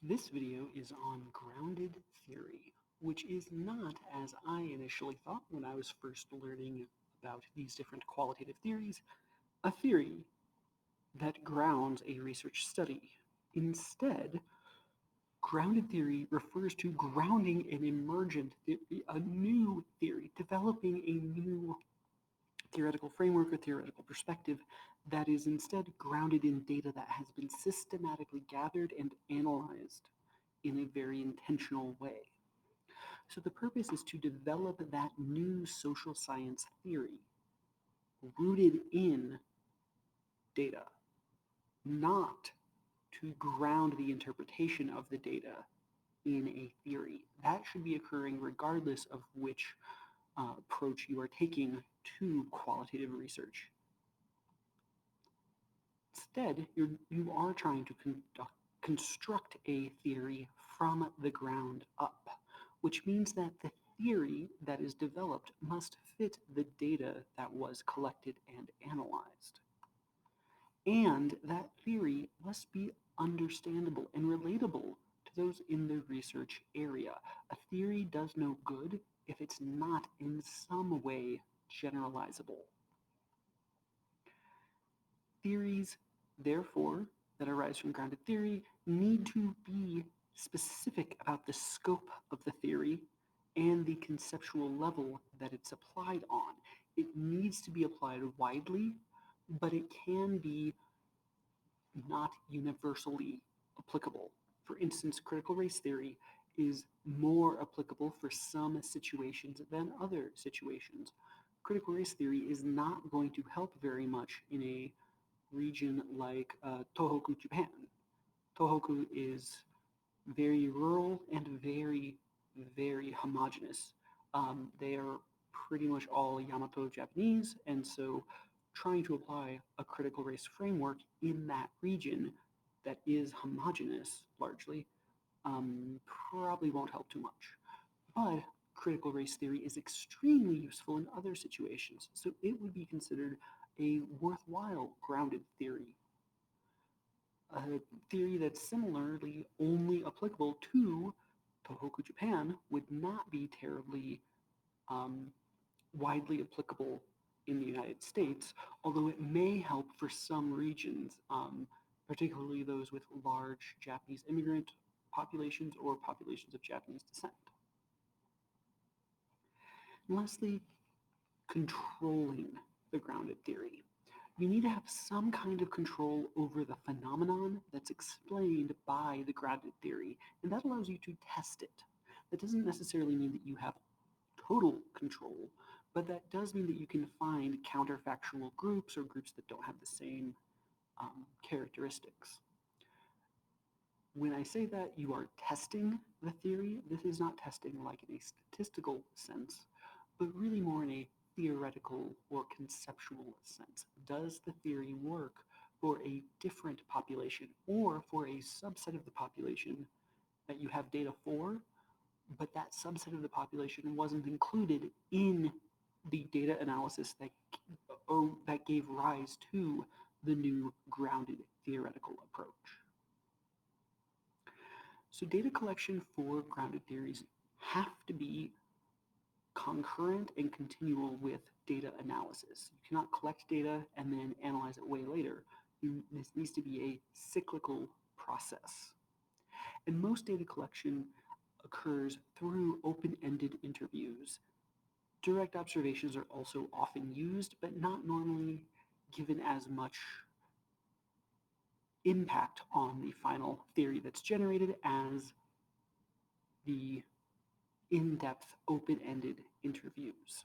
This video is on grounded theory, which is not as I initially thought when I was first learning about these different qualitative theories, a theory that grounds a research study. Instead, grounded theory refers to grounding an emergent theory, a new theory, developing a new theoretical framework or theoretical perspective that is instead grounded in data that has been systematically gathered and analyzed in a very intentional way. So the purpose is to develop that new social science theory rooted in data, not to ground the interpretation of the data in a theory. That should be occurring regardless of which approach you are taking to qualitative research. Instead, you are trying to construct a theory from the ground up, which means that the theory that is developed must fit the data that was collected and analyzed. And that theory must be understandable and relatable to those in the research area. A theory does no good if it's not in some way generalizable. Theories, therefore, that arise from grounded theory need to be specific about the scope of the theory and the conceptual level that it's applied on. It needs to be applied widely, but it can be not universally applicable. For instance, critical race theory is more applicable for some situations than other situations. Critical race theory is not going to help very much in a region like Tohoku, Japan. Tohoku is very rural and very, very homogenous. They are pretty much all Yamato Japanese, and so trying to apply a critical race framework in that region that is homogenous largely probably won't help too much. But critical race theory is extremely useful in other situations, so it would be considered a worthwhile grounded theory. A theory that's similarly only applicable to Tohoku, Japan would not be terribly widely applicable in the United States, although it may help for some regions, particularly those with large Japanese immigrant populations or populations of Japanese descent. And lastly, controlling the grounded theory. You need to have some kind of control over the phenomenon that's explained by the grounded theory, and that allows you to test it. That doesn't necessarily mean that you have total control, but that does mean that you can find counterfactual groups or groups that don't have the same characteristics. When I say that you are testing the theory, this is not testing like in a statistical sense, but really more in a theoretical or conceptual sense. Does the theory work for a different population or for a subset of the population that you have data for, but that subset of the population wasn't included in the data analysis that gave rise to the new grounded theoretical approach? So data collection for grounded theories have to be concurrent and continual with data analysis. You cannot collect data and then analyze it way later. This needs to be a cyclical process. And most data collection occurs through open-ended interviews. Direct observations are also often used, but not normally given as much impact on the final theory that's generated as the in-depth, open-ended interviews.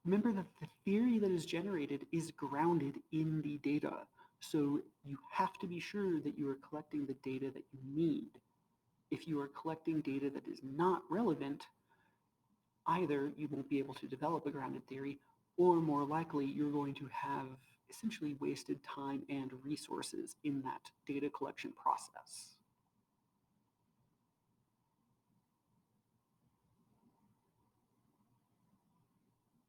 Remember that the theory that is generated is grounded in the data, so you have to be sure that you are collecting the data that you need. If you are collecting data that is not relevant, either you won't be able to develop a grounded theory, or more likely you're going to have essentially wasted time and resources in that data collection process.